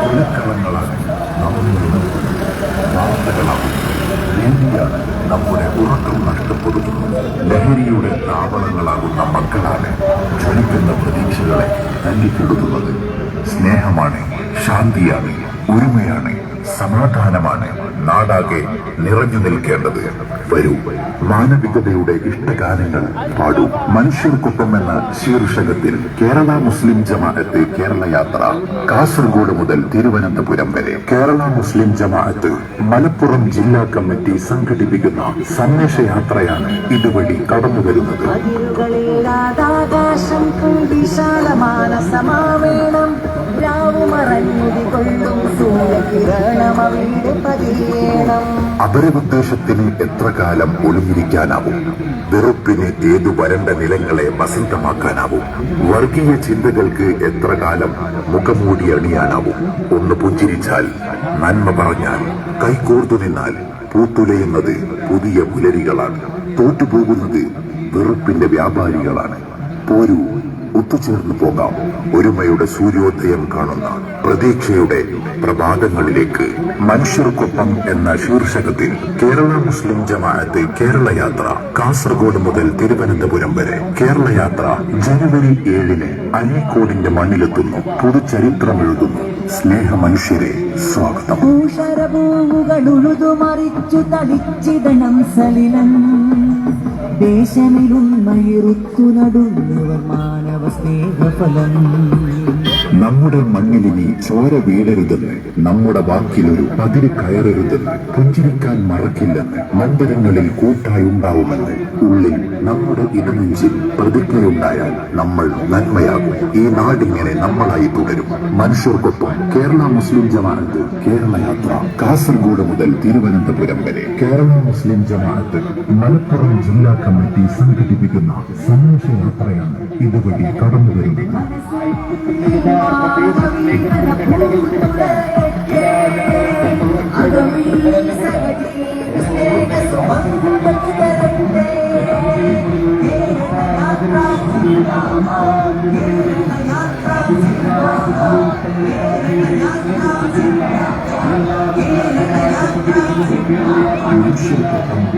കൊലക്കളങ്ങളാണ് നമ്മളുടെ വാർത്തകളാണ്, നീതിയാണ് നമ്മുടെ ഉറക്കം നഷ്ടപ്പെടുന്നത്. ലഹരിയുടെ താവളങ്ങളാകുന്ന മക്കളാണ് ജ്വലിക്കുന്ന പ്രതീക്ഷകളെ തല്ലിക്കെടുത്തുന്നത്. സ്നേഹമാണ്, ശാന്തിയാണ്, ഒരുമയാണ്, സമാധാനമാണ് നാടാകെ നിറഞ്ഞു നിൽക്കേണ്ടത്. വരൂ, മാനവികതയുടെ ഇഷ്ടഗാനങ്ങൾ പാടൂ. മനുഷ്യർക്കൊപ്പം എന്ന ശീർഷകത്തിൽ കേരള മുസ്ലിം ജമാഅത്ത് കേരള യാത്ര കാസർഗോഡ് മുതൽ തിരുവനന്തപുരം വരെ. കേരള മുസ്ലിം ജമാഅത്ത് മലപ്പുറം ജില്ലാ കമ്മിറ്റി സംഘടിപ്പിക്കുന്ന സന്ദേശയാത്രയാണ് ഇതുവഴി കടന്നു വരുന്നത്. അപരവിദ്വേഷത്തിന് എത്ര കാലം ഒളിഞ്ഞിരിക്കാനാവും? വെറുപ്പിന് ഏതു വരണ്ട നിലങ്ങളെ വസന്തമാക്കാനാവും? വർഗീയ ചിന്തകൾക്ക് എത്ര കാലം മുഖംമൂടി അണിയാനാവും? ഒന്ന് പുഞ്ചിരിച്ചാൽ, നന്മ പറഞ്ഞാൽ, കൈകോർത്തു നിന്നാൽ പൂത്തുലയുന്നത് പുതിയ പുലരികളാണ്. തോറ്റുപോകുന്നത് വെറുപ്പിന്റെ വ്യാപാരികളാണ്. പോരൂ, ഒത്തുചേർന്ന് പോകാം. ഒരുമയുടെ സൂര്യോദയം കാണുന്ന പ്രതീക്ഷയുടെ പ്രഭാതങ്ങളിലേക്ക്. മനുഷ്യർക്കൊപ്പം എന്ന ശീർഷകത്തിൽ കേരള മുസ്ലിം ജമാഅത്ത് കേരള യാത്ര കാസർഗോഡ് മുതൽ തിരുവനന്തപുരം വരെ. കേരള യാത്ര ജനുവരി 7-ന് അരീക്കോടിന്റെ മണ്ണിലെത്തുന്നു. പുതുചരിത്രം എഴുതുന്നു. സ്നേഹ മനുഷ്യരെ, സ്വാഗതം. ദേശമിലുന്നയിരുത്തു നടുന്നവർ മാനവ സ്നേഹഫലം. നമ്മുടെ മണ്ണിലിനി ചോര വീഴരുതെന്ന്, നമ്മുടെ വാക്കിലൊരു പതിര് കയറരുതെന്ന്, പുഞ്ചിരിക്കാൻ മറക്കില്ലെന്ന്, മന്ദിരങ്ങളിൽ കൂട്ടായുണ്ടാവുമെന്ന്, ഉള്ളിൽ നമ്മുടെ ഇടനെഞ്ചിൽ പ്രതിജ്ഞയുണ്ടായാൽ നമ്മൾ നന്മയാകും. ഈ നാടിങ്ങനെ നമ്മളായി തുടരും. മനുഷ്യർക്കൊപ്പം കേരള മുസ്ലിം ജമാഅത്ത് കേരള യാത്ര കാസർഗോഡ് മുതൽ തിരുവനന്തപുരം വരെ. കേരള മുസ്ലിം ജമാഅത്ത് മലപ്പുറം ജില്ലാ കമ്മിറ്റി സംഘടിപ്പിക്കുന്ന സന്ദേശയാത്രയാണ് ഇതുവഴി കടന്നു വരുന്നത്.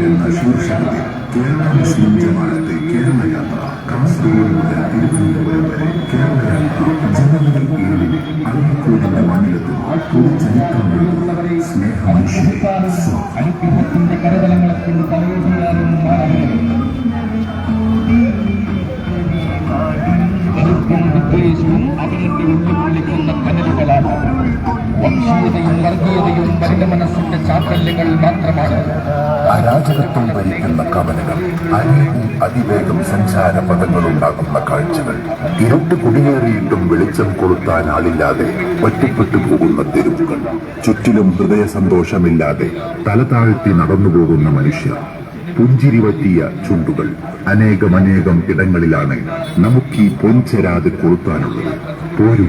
എന്ന ശീർഷകത്തിൽ കേരള മുസ്ലിം ജമാഅത്ത് കേരള യാത്ര കാസർഗോഡ് മുതൽ തിരുവനന്തപുരം വരെ. കേരള യാത്ര ജനുവരി 7-ന് അരീക്കോടിന്റെ മണ്ണിലെത്തുന്നു. പുതുചരിത്രം എഴുതുന്നു. സ്നേഹ മനുഷ്യരെ, അനുഗ്രഹത്തിന്റെ കരതലങ്ങളെ കൊണ്ട് തലയെടുക്കാനും വിദ്വേഷവും അവരുടെ ഉള്ളിക്കൊള്ളിക്കുന്ന കനലുകളാണ്. വംശീയതയും വർഗീയതയും മരുടെ മനസ്സിന്റെ ചാക്കല്യങ്ങൾ മാത്രമാണ്. അരാജകത്വം ഭരിക്കുന്ന കവലകൾ, അനേകം അതിവേഗം സഞ്ചാര പദങ്ങളുണ്ടാകുന്ന കാഴ്ചകൾ, ഇരുട്ട് കുടിയേറിയിട്ടും വെളിച്ചം കൊളുത്താൻ ആളില്ലാതെ ഒറ്റപ്പെട്ടു പോകുന്ന തെരുവുകൾ, ചുറ്റിലും ഹൃദയ സന്തോഷമില്ലാതെ തല താഴ്ത്തി നടന്നുപോകുന്ന മനുഷ്യർ, പുഞ്ചിരി പറ്റിയ ചുണ്ടുകൾ. അനേകം ഇടങ്ങളിലാണ് നമുക്കീ പൊൻചെരാത് കൊളുത്താനുള്ളത്. പോരൂ,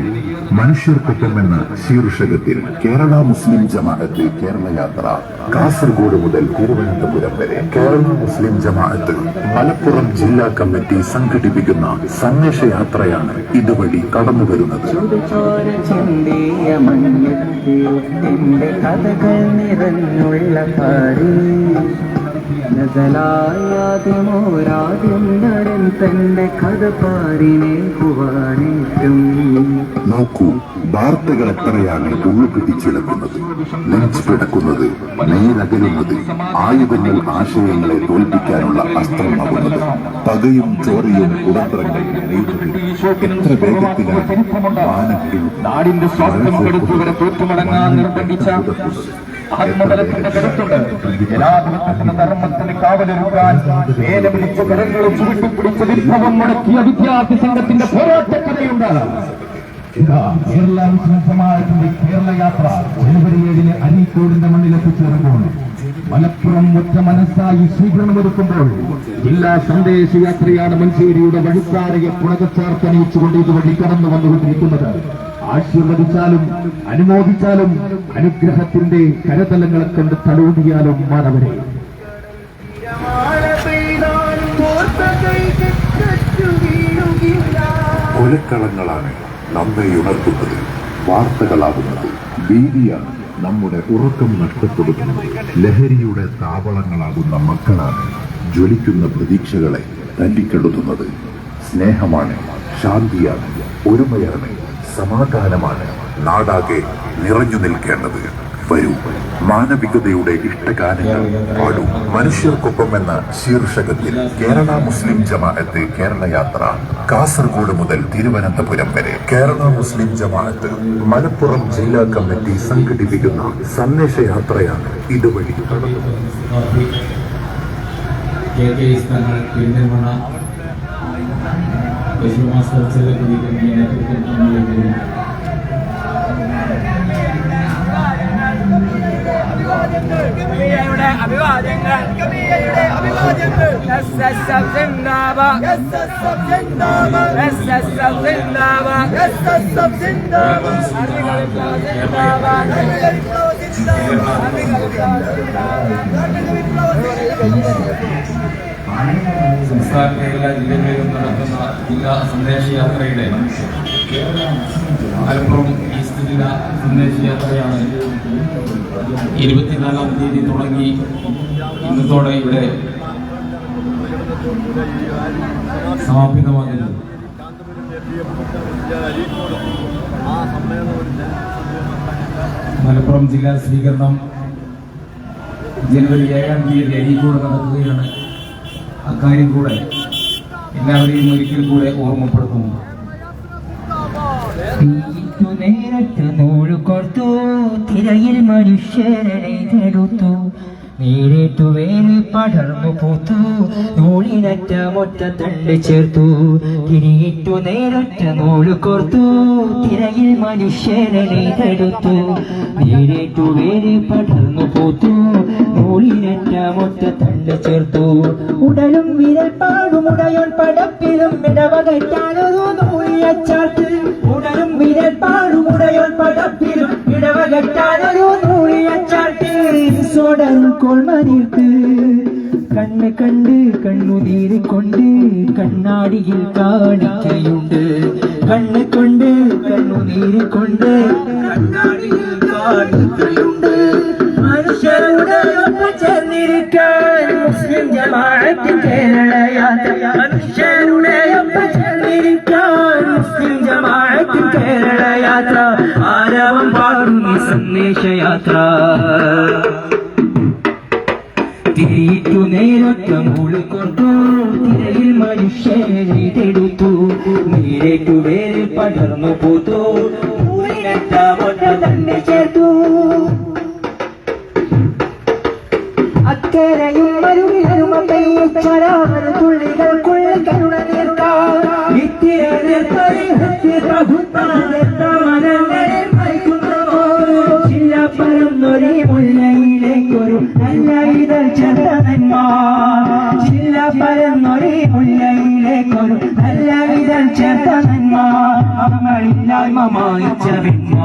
മനുഷ്യർക്കൊപ്പം എന്ന ശീർഷകത്തിൽ കേരള മുസ്ലിം ജമാഅത്ത് കേരള യാത്ര കാസർഗോഡ് മുതൽ തിരുവനന്തപുരം വരെ. കേരള മുസ്ലിം ജമാഅത്ത് മലപ്പുറം ജില്ലാ കമ്മിറ്റി സംഘടിപ്പിക്കുന്ന സന്ദേശയാത്രയാണ് ഇതുവഴി കടന്നു വരുന്നത്. നോക്കൂ, വാർത്തകൾ എത്രയാണ് ഉള്ളുപിടിച്ചിളക്കുന്നത്, നെഞ്ച് പിടക്കുന്നത്, നേരകലുന്നത്, ആയുധങ്ങൾ ആശയങ്ങളെ തോൽപ്പിക്കാനുള്ള അസ്ത്രമാകുന്നത്, പകയും ചോരയും കുടന്ത്രങ്ങൾ എത്ര വേഗത്തിലാണ് നാടിന്റെ സ്വാസ്ഥ്യം കെടുത്തുവരെ തോറ്റുമടങ്ങാൻ നിർബന്ധിച്ച ആത്മബലത്തിന്റെ കരുത്തുണ്ട്. ജനാധിപത്യത്തിന്റെ ധർമ്മത്തിന് കാവലൊരുക്കാൻ വേദപിടിച്ച കരങ്ങളെ ചുരുട്ടിപ്പിടിച്ച് വിപ്ലവം മുടക്കിയ വിദ്യാർത്ഥി സംഘത്തിന്റെ പോരാട്ടക്കഥയുണ്ട്. കേരള മുസ്ലിം സമാജത്തിന്റെ കേരള യാത്ര ജനുവരി 7-ന് അരീക്കോടിന്റെ മണ്ണിലെത്തിച്ചേർന്നു. മലപ്പുറം ഒറ്റ മനസ്സായി സ്വീകരണമൊരുക്കുമ്പോൾ ജില്ലാ സന്ദേശയാത്രയാണ് മഞ്ചേരിയുടെ വഴിക്കാരയെ പുണകച്ചാർത്തണിയിച്ചുകൊണ്ട് ഇതുവഴി കടന്നു വന്നുകൊണ്ടിരിക്കുന്നത്. ആശീർവദിച്ചാലും അനുമോദിച്ചാലും അനുഗ്രഹത്തിന്റെ കരതലങ്ങളെ കൊണ്ട് തലോടിയാലും മാനവരെ. കൊലക്കളങ്ങളാണ് നമ്മെ ഉണർത്തുന്നത്, വാർത്തകളാകുന്നത്. ഭീതിയാണ് നമ്മുടെ ഉറക്കം നഷ്ടപ്പെടുത്തുന്നത്. ലഹരിയുടെ താവളങ്ങളാകുന്ന മക്കളാണ് ജ്വലിക്കുന്ന പ്രതീക്ഷകളെ തല്ലിക്കെടുത്തുന്നത്. സ്നേഹമാണ്, ശാന്തിയാണ്, ഒരുമയാണ്, സമാധാനമാണ് നാടാകെ നിറഞ്ഞു നിൽക്കേണ്ടത്. വരൂ, മാനവികതയുടെ ഇഷ്ടഗാനങ്ങൾ പാടൂ. മനുഷ്യർക്കൊപ്പം എന്ന ശീർഷകത്തിൽ കേരള മുസ്ലിം ജമാഅത്ത് കേരള യാത്ര കാസർഗോഡ് മുതൽ തിരുവനന്തപുരം വരെ. കേരള മുസ്ലിം ജമാഅത്ത് മലപ്പുറം ജില്ലാ കമ്മിറ്റി സംഘടിപ്പിക്കുന്ന സന്ദേശയാത്രയാണ് ഇതുവഴി നടത്തുന്നത്. അഭിവാദ്യങ്ങൾ സംസ്ഥാനത്തെ എല്ലാ ജില്ലകളിലും നടത്തുന്ന ജില്ലാ സന്ദേശയാത്രയുടെ മലപ്പുറം ഈസ്റ്റ് ജില്ലാ സന്ദേശയാത്രയാണ് 24-ാം തീയതി തുടങ്ങി ഇന്നത്തോടെ ഇവിടെ സമാപിതമാകുന്നത്. മലപ്പുറം ജില്ലാ സ്വീകരണം ജനുവരി 7-ാം തീയതി അരീക്കോട് നടക്കുകയാണ്. അക്കാര്യം കൂടെ എല്ലാവരെയും ഒരിക്കൽ കൂടെ ഓർമ്മപ്പെടുത്തുന്നു. നൂലുകൊർത്തു തിരയിൽ മനുഷ്യരെടുത്തു, നീരേറ്റു വേര് പടർന്നു പൂത്തു, നൂലിനറ്റ മൊറ്റ തണ്ട് ചേർത്തു. തിരിയിട്ടു നേരൊറ്റ നൂല് കോർത്തു, തിരയിൽ മനുഷ്യരെടുത്തു, നീരേറ്റു വേര് പടർന്നു പൂത്തു, നൂലിനറ്റ മൊറ്റ തണ്ട് ചേർത്തു. ഉടലും വിരൽ പാടും ഉടയോൻ പടപ്പിലും ഇടവകറ്റാനൊരു നൂലിയച്ചാട്ട്. ഉടലും വിരൽ പാടും ഉടയോൻ പടപ്പിലും ഇടവകറ്റാനൊരു നൂലിയച്ചാട്ട്. സോടരും കോൾമരിക്ക് കണ്ണ് കണ്ട് കണ്ണുനീര് കൊണ്ട് കണ്ണാടിയിൽ കാണിക്കയുണ്ട്. കണ്ണ് കൊണ്ട് കണ്ണുനീര് കൊണ്ട് കണ്ണാടിയിൽ കാണിക്കയുണ്ട്. മനുഷ്യരുടെ ഒപ്പം ചേർന്നിരിക്കാൻ മുസ്ലിം ജമാഅത്ത് കേരള യാത്ര. മനുഷ്യരുടെ ഒപ്പം ചേർന്നിരിക്കാൻ മുസ്ലിം ജമാഅത്ത് കേരള യാത്ര. ആരവം പാടുന്ന സന്ദേശയാത്ര. തിരിയിട്ടു നേരൊറ്റ നൂല് കോർത്തു, തിരയിൽ മനുഷ്യരെടുത്തു, നീരേറ്റു വേരിൽ പടർന്നു പൂത്തു, നൂലിനറ്റ മൊറ്റ തണ്ട് ചേർത്തു. അക്കരയും മരുവിലും പെയ്യച്ചരാറ് തുള്ളികൾക്കുള്ള കരുണ നീർത്താൽ ഇത്തിര മനങ്ങളെ മയക്കുന്നോ. ചില്ലപ്പറന്നൊരേ മുല്ലയിലേക്കൊരു നല്ല ഇതൾ ചേർത്ത നന്മ. ചില്ലപ്പറന്നൊരേ മുല്ലയിലേക്കൊരു നല്ല ഇതൾ ചേർത്ത നന്മ. നമ്മളില്ലായ്മ മായിച്ച പിന്മ.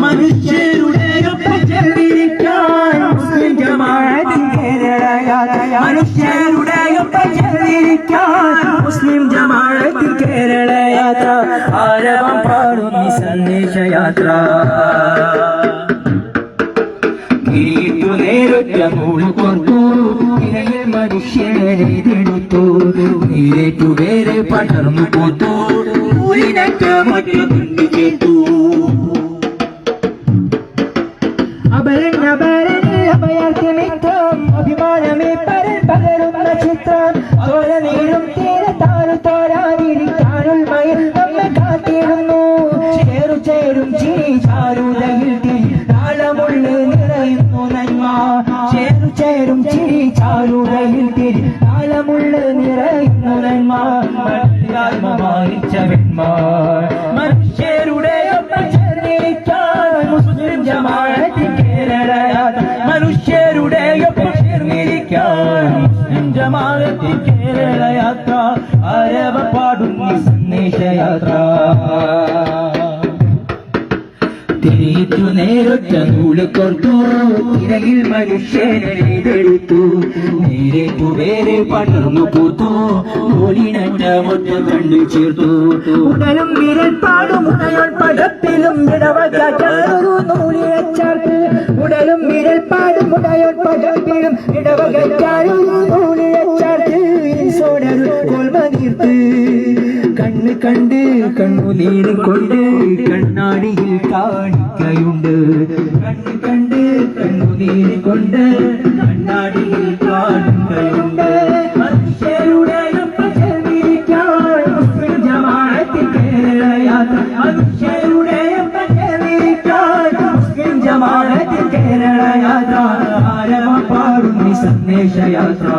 മനുഷ്യരുടെ ഒപ്പം ചേർന്നിരിക്കാൻ മുസ്ലിം ജമാഅത്ത് കേരള യാത്ര. മനുഷ്യരുടെ ഒപ്പം ചേർന്നിരിക്കാൻ മുസ്ലിം ജമാഅത്ത് കേരള യാത്ര. ആരവം പാടുന്ന സന്ദേശയാത്ര. തിരിയിട്ടു നേരൊറ്റ നൂല് കോർത്തു, തിരയിൽ മനുഷ്യരെടുത്തു, നീരേറ്റു വേര് പടർന്നു പൂത്തു, നൂലിനറ്റ മൊറ്റ തണ്ട് ചേർത്തു. അഭയാർത്ഥിമിത്രം അഭിമാനമേ പകരുന്ന ചിത്രം. തോരനീരും തീരത്താറു തോരാതിരിക്കാനുൾമയിൽ നമ്മെ കാത്തിരുന്നു. ചേരും ചിരി ചാരുതയിൽ താളമുള്ള നിറയുന്നു നന്മ. ചേരും ചിരി ചാരുതയിൽ താളമുള്ള നിറയുന്നു നന്മ. മഹിച്ച മനുഷ്യരുടെ ഒപ്പം ചേർന്നിരിക്കാൻ മുസ്ലിം ജമാഅത്ത് കേരള യാത്ര. മനുഷ്യരുടെ ഒപ്പം ചേർന്നിരിക്കാൻ മുസ്ലിം ജമാഅത്ത് കേരള യാത്ര. ആരവ പാടുന്ന സന്ദേശയാത്ര. തിരിച്ചു നേരൊറ്റ നൂല് കോർത്തു തിരയിൽ മനുഷ്യനെ ഇതെടുത്തു നേരേറ്റു വേറെ പടർന്നു പൂത്തു നൂലിനറ്റ ഒറ്റ കണ്ണു ചേർത്തു ഉടലും വിരൽ പാടും ഉടയോൾ പടപ്പിലും ഇടവകയൊരു നൂലിനെ ചേർത്ത് ഉടലും വിരൽ പാടും ഉടയോൾ പടപ്പിലും ഇടവകയൊരു നൂലിനെ ചേർത്ത് സോടൊരു കൊൽമ തീർത്ത് കണ്ണ് കണ്ട് കണ്ണുനീര് കൊണ്ട് കണ്ണാടിയിൽ കാണിക്കയുണ്ട് കണ്ണ് കണ്ട് കണ്ണുനീര് കൊണ്ട് കണ്ണാടിയിൽ കാണിക്കയുണ്ട് മനുഷ്യരുടെ ജമാഅത്തിൽ കേരളയാത്ര മനുഷ്യരുടെ ജമാഅത്തിൽ കേരളയാത്ര ആരവ പാടുന്നി സന്ദേശയാത്ര